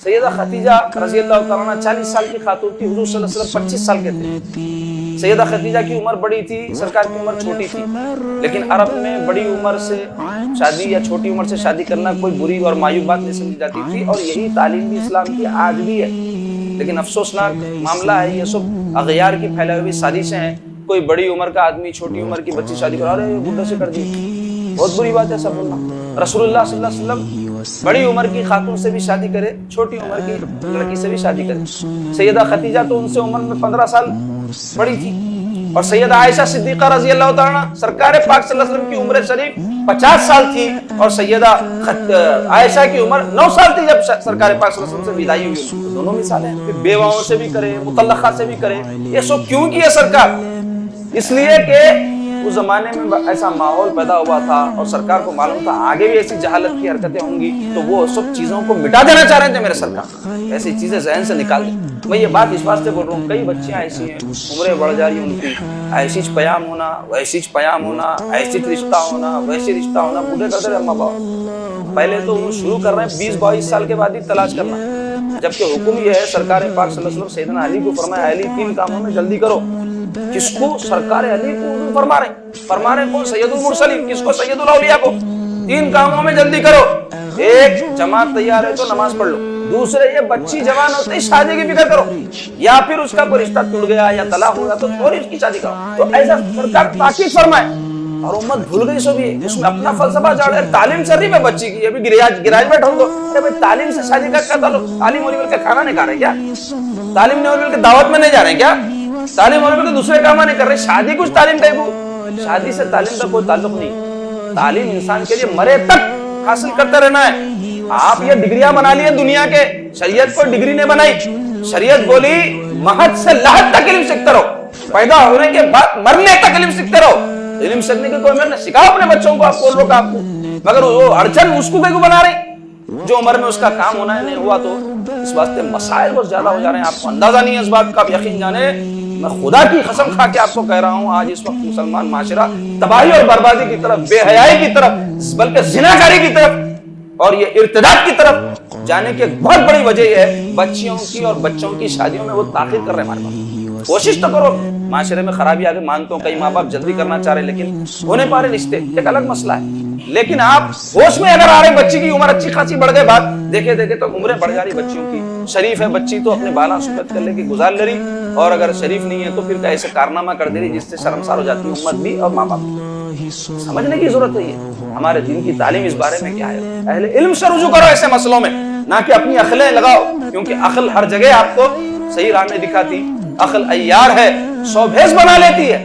سیدہ خدیجہ رضی اللہ تعالیٰ عنہ 40 سال کی خاتون تھی، حضور صلی اللہ علیہ وسلم 25 سال کے تھے۔ سیدہ خدیجہ کی عمر بڑی تھی، سرکار کی عمر چھوٹی تھی، لیکن عرب میں بڑی عمر سے شادی یا چھوٹی عمر سے شادی کرنا کوئی بری اور معیوب بات نہیں سمجھی جاتی تھی، اور یہی تعلیم بھی اسلام کی آج بھی ہے۔ لیکن افسوسناک معاملہ ہے، یہ سب اغیار کی پھیلائی ہوئی سازشیں ہیں۔ کوئی بڑی عمر کا آدمی چھوٹی عمر کی بچی شادی کرا رہے بڈھے سے کر دی، بہت بری بات ہے سب بولنا۔ رسول اللہ صلی اللہ علیہ وسلم بڑی عمر کی خاتون سے بھی شادی کرے، چھوٹی عمر کی لڑکی سے بھی شادی کرے۔ سیدہ خدیجہ تو ان سے عمر میں 15 سال بڑی تھی، اور سیدہ عائشہ صدیقہ رضی اللہ تعالیٰ عنہ سرکار پاک صلی اللہ علیہ وسلم کی عمر شریف 50 سال تھی، اور سیدہ عائشہ کی عمر 9 سال تھی جب سرکار پاک صلی اللہ علیہ وسلم سے وداعی ہوئی۔ دونوں مثالیں ہیں، بیواؤں سے بھی کرے، مطلقہ سے بھی کرے۔ یہ سب کیوں کیے سرکار؟ اس لیے کہ اس زمانے میں ایسا ماحول پیدا ہوا تھا، اور سرکار کو معلوم تھا آگے بھی ایسی جہالت کی حرکتیں ہوں گی، تو وہ سب چیزوں کو مٹا دینا چاہ رہے تھے میرے سرکار، ایسی چیزیں ذہن سے نکال دیں۔ میں یہ بات اس واسطے بول رہا ہوں، کئی بچیاں ایسی ہیں عمریں بڑھ جا رہی ہیں ان کی، ایسیچ پیام ہونا، ویسیچ پیام ہونا، ایسیچ رشتہ ہونا، ویسے رشتہ ہونا، بوڑھے کرتے رہے ماں باپ۔ پہلے تو وہ شروع کر رہے ہیں 20-22 سال کے بعد ہی تلاش کرنا، جبکہ حکم یہ ہے سرکار پاک صلی اللہ علیہ وسلم سیدنا علی کو فرمایا علی 3 کاموں میں جلدی کرو۔ کس کو؟ سرکار علی کو فرما رہے ہیں کون؟ سید المرسلین۔ کس کو؟ سید الاولیاء کو۔ 3 کاموں میں جلدی کرو۔ ایک، جماعت تیار ہے تو نماز پڑھ لو۔ دوسرے، یہ بچی جوان ہوتے ہی شادی کی فکر کرو، یا پھر اس کا کوئی رشتہ ٹوٹ گیا یا طلاق ہو گیا تو فوری اس کی شادی کرو۔ تو ایسا سرکار تاکید فرمائے، اور امت بھول گئی سب یہ، اس میں اپنا فلسفہ جاڑ ہے۔ تعلیم چل رہی ہے بچی کی، ابھی گریجویٹ ہو گو، ارے بھائی تعلیم سے شادی کا کیا تعلق؟ تعلیم ہونے مل کے کھانا نہیں کھا رہے کیا؟ تعلیم نہیں ہونے مل کے دعوت میں نہیں جا رہے کیا؟ تعلیم ہونے مل کے دوسرے کام نہیں کر رہے؟ شادی کچھ تعلیم کا ہی، شادی سے تعلیم کا کوئی تعلق نہیں۔ تعلیم انسان کے لیے مرے تک حاصل کرتے رہنا ہے۔ آپ یہ ڈگریاں بنا لیے دنیا کے، شریعت کو ڈگری نے بنائی۔ شریعت بولی مہد سے لحد تک علم سیکھتے رہو، پیدا ہونے کے بعد مرنے تک علم سیکھتے رہو۔ علم سیکھنے کی کوئی عمر نہیں، سکھاؤ اپنے بچوں کو، آپ کو روکا آپ کو، مگر وہ اڑچن اس کو کیوں بنا رہے؟ جو عمر میں اس کا کام ہونا ہے نہیں ہوا تو اس واسطے مسائل بہت زیادہ ہو جا رہے ہیں۔ آپ کو اندازہ نہیں ہے اس بات کا، آپ یقین جانے، میں خدا کی قسم کھا کے آپ کو کہہ رہا ہوں، آج اس وقت مسلمان معاشرہ تباہی اور بربادی کی طرف، بے حیائی کی طرف، بلکہ زناکاری کی طرف اور یہ ارتداد کی طرف جانے کی ایک بہت بڑی وجہ یہ ہے بچیوں کی اور بچوں کی شادیوں میں وہ تاخیر کر رہے ہیں ہمارے باپ۔ کوشش تو کرو، معاشرے میں خرابی آگے مانتا ہوں، کئی ماں باپ جلدی کرنا چاہ رہے لیکن ہونے پا رہے رشتے، ایک الگ مسئلہ ہے۔ لیکن آپ ہوش میں اگر آ رہے بچی کی عمر اچھی خاصی بڑھ گئے، بات دیکھے تو عمریں بڑھ جا رہی بچیوں کی۔ شریف ہے بچی تو اپنے بالا سکت کر لے کے گزار لے رہی، اور اگر شریف نہیں ہے تو پھر ایسے کارنامہ کر دے رہی جس سے شرمسار ہو جاتی ہے امت بھی اور ماں باپ بھی۔ سمجھنے کی ضرورت ہے ہمارے دین کی تعلیم اس بارے میں کیا ہے۔ اہل علم سے رجوع کرو ایسے مسئلوں میں، نہ کہ اپنی عقلیں لگاؤ، کیونکہ عقل ہر جگہ آپ کو صحیح راہ میں دکھاتی۔ عقل عیار ہے، 100 بھیس بنا لیتی ہے،